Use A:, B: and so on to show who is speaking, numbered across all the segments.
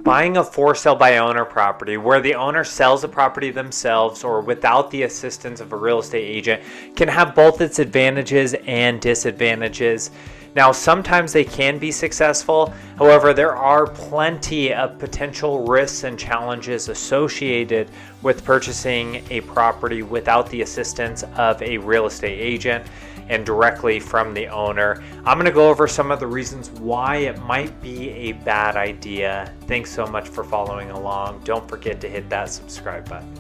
A: Buying a for sale by owner property where the owner sells the property themselves or without the assistance of a real estate agent can have both its advantages and disadvantages. Now, sometimes they can be successful. However, there are plenty of potential risks and challenges associated with purchasing a property without the assistance of a real estate agent and directly from the owner. I'm going to go over some of the reasons why it might be a bad idea. Thanks so much for following along. Don't forget to hit that subscribe button.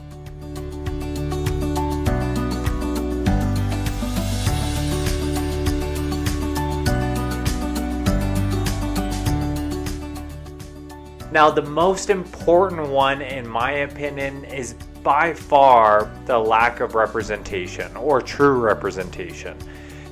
A: Now, the most important one, in my opinion, is by far the lack of representation or true representation.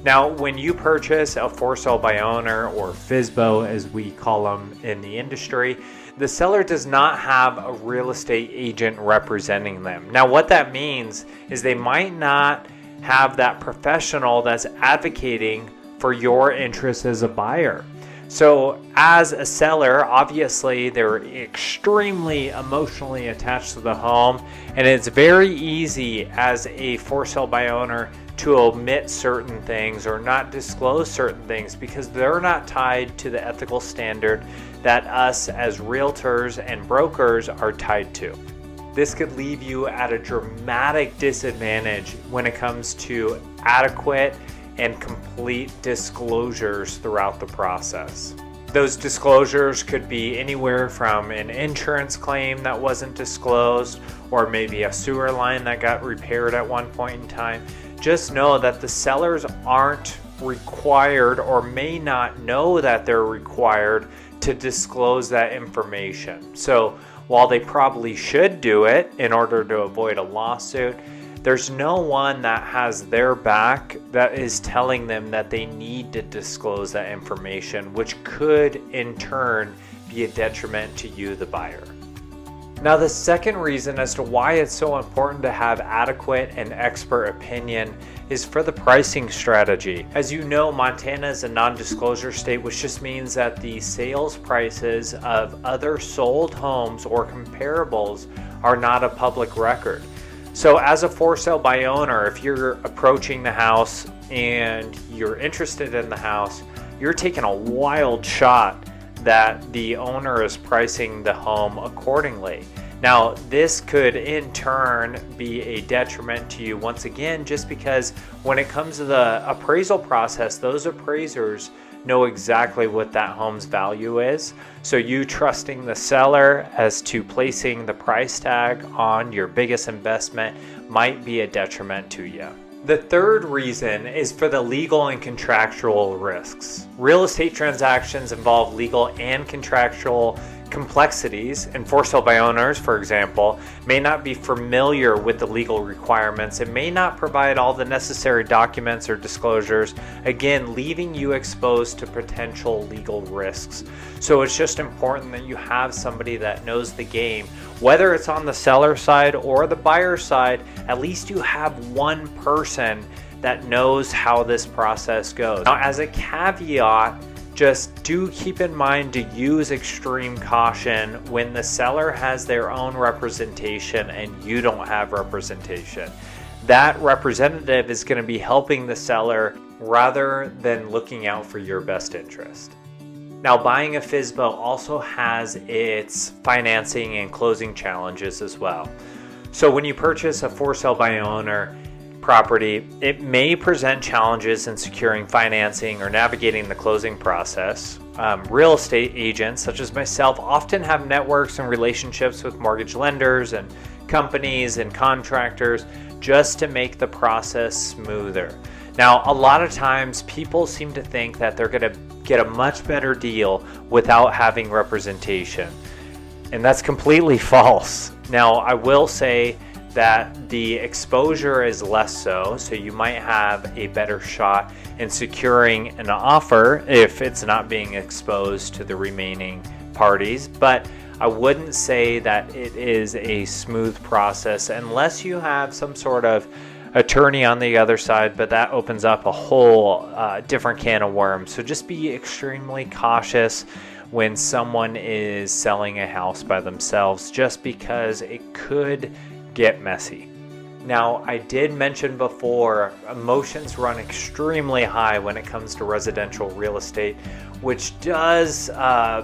A: Now, when you purchase a for sale by owner, or FSBO as we call them in the industry, the seller does not have a real estate agent representing them. Now, what that means is they might not have that professional that's advocating for your interests as a buyer. So as a seller, obviously they're extremely emotionally attached to the home, and it's very easy as a for sale by owner to omit certain things or not disclose certain things because they're not tied to the ethical standard that us as realtors and brokers are tied to. This could leave you at a dramatic disadvantage when it comes to adequate and complete disclosures throughout the process. Those disclosures could be anywhere from an insurance claim that wasn't disclosed, or maybe a sewer line that got repaired at one point in time. Just know that the sellers aren't required, or may not know that they're required, to disclose that information. So while they probably should do it in order to avoid a lawsuit, there's no one that has their back that is telling them that they need to disclose that information, which could in turn be a detriment to you, the buyer. Now, the second reason as to why it's so important to have adequate and expert opinion is for the pricing strategy. As you know, Montana is a non-disclosure state, which just means that the sales prices of other sold homes or comparables are not a public record. So as a for sale by owner, if you're approaching the house and you're interested in the house, you're taking a wild shot that the owner is pricing the home accordingly. Now, this could in turn be a detriment to you once again, just because when it comes to the appraisal process, those appraisers know exactly what that home's value is. So you trusting the seller as to placing the price tag on your biggest investment might be a detriment to you. The third reason is for the legal and contractual risks. Real estate transactions involve legal and contractual complexities, and for sale by owners, for example, may not be familiar with the legal requirements and may not provide all the necessary documents or disclosures, again, leaving you exposed to potential legal risks. So it's just important that you have somebody that knows the game, whether it's on the seller side or the buyer side. At least you have one person that knows how this process goes. Now, as a caveat, just do keep in mind to use extreme caution when the seller has their own representation and you don't have representation. That representative is going to be helping the seller rather than looking out for your best interest. Now, buying a FSBO also has its financing and closing challenges as well. So when you purchase a for sale by owner property, it may present challenges in securing financing or navigating the closing process. Real estate agents, such as myself, often have networks and relationships with mortgage lenders and companies and contractors just to make the process smoother. Now, a lot of times people seem to think that they're going to get a much better deal without having representation, and that's completely false. Now, I will say that the exposure is less so you might have a better shot in securing an offer if it's not being exposed to the remaining parties. But I wouldn't say that it is a smooth process unless you have some sort of attorney on the other side, but that opens up a whole different can of worms. So just be extremely cautious when someone is selling a house by themselves, just because it could get messy. Now, I did mention before, emotions run extremely high when it comes to residential real estate, which does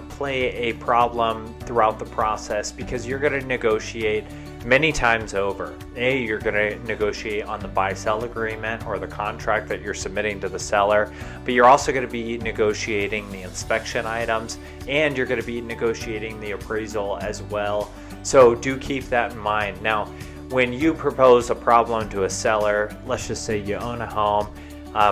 A: play a problem throughout the process, because you're going to negotiate many times over. You're going to negotiate on the buy-sell agreement or the contract that you're submitting to the seller, but you're also going to be negotiating the inspection items, and you're going to be negotiating the appraisal as well. So do keep that in mind. Now, when you propose a problem to a seller, let's just say you own a home,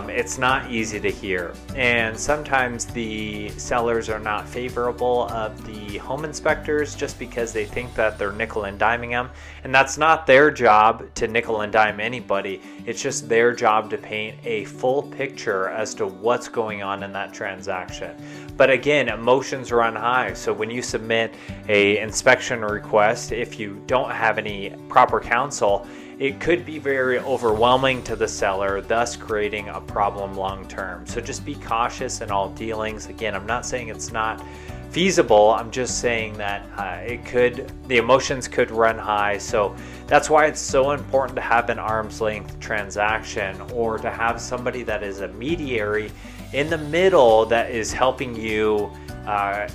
A: it's not easy to hear. And sometimes the sellers are not favorable of the home inspectors just because they think that they're nickel and diming them. And that's not their job to nickel and dime anybody. It's just their job to paint a full picture as to what's going on in that transaction. But again, emotions run high. So when you submit a inspection request, if you don't have any proper counsel, it could be very overwhelming to the seller, thus creating a problem long term. So just be cautious in all dealings. Again, I'm not saying it's not feasible. I'm just saying that the emotions could run high. So that's why it's so important to have an arm's length transaction, or to have somebody that is a mediary in the middle that is helping you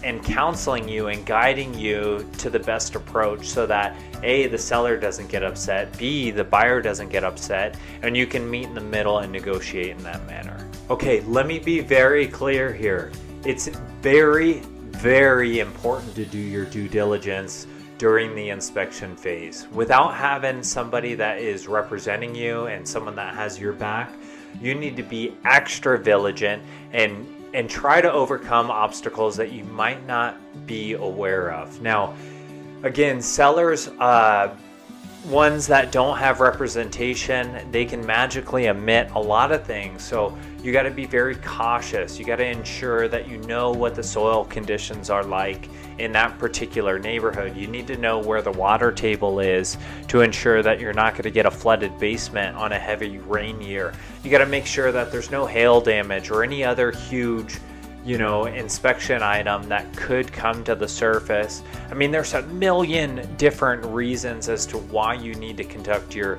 A: and counseling you and guiding you to the best approach, so that A, the seller doesn't get upset, B, the buyer doesn't get upset, and you can meet in the middle and negotiate in that manner. Okay, let me be very clear here. It's very, very important to do your due diligence during the inspection phase. Without having somebody that is representing you and someone that has your back, you need to be extra vigilant and try to overcome obstacles that you might not be aware of. Now, again, sellers, ones that don't have representation, they can magically omit a lot of things. So you got to be very cautious. You got to ensure that you know what the soil conditions are like in that particular neighborhood. You need to know where the water table is to ensure that you're not going to get a flooded basement on a heavy rain year. You got to make sure that there's no hail damage or any other huge inspection item that could come to the surface. I mean, there's a million different reasons as to why you need to conduct your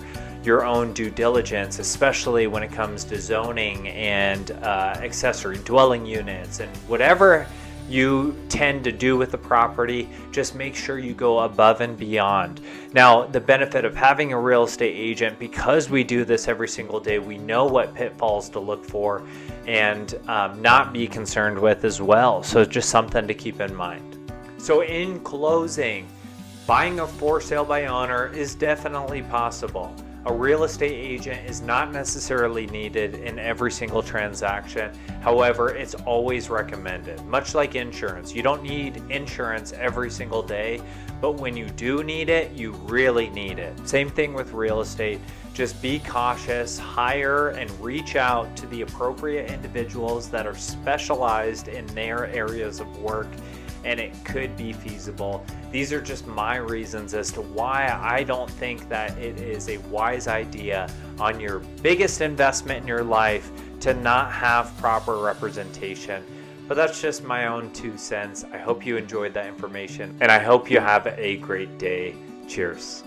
A: own due diligence, especially when it comes to zoning and accessory dwelling units and whatever you tend to do with the property. Just make sure you go above and beyond. Now, the benefit of having a real estate agent, because we do this every single day, we know what pitfalls to look for and not be concerned with as well. So just something to keep in mind. So in closing, buying a for sale by owner is definitely possible. A real estate agent is not necessarily needed in every single transaction. However, it's always recommended. Much like insurance, you don't need insurance every single day, but when you do need it, you really need it. Same thing with real estate. Just be cautious, hire and reach out to the appropriate individuals that are specialized in their areas of work, and it could be feasible. These are just my reasons as to why I don't think that it is a wise idea on your biggest investment in your life to not have proper representation. But that's just my own 2 cents. I hope you enjoyed that information, and I hope you have a great day. Cheers.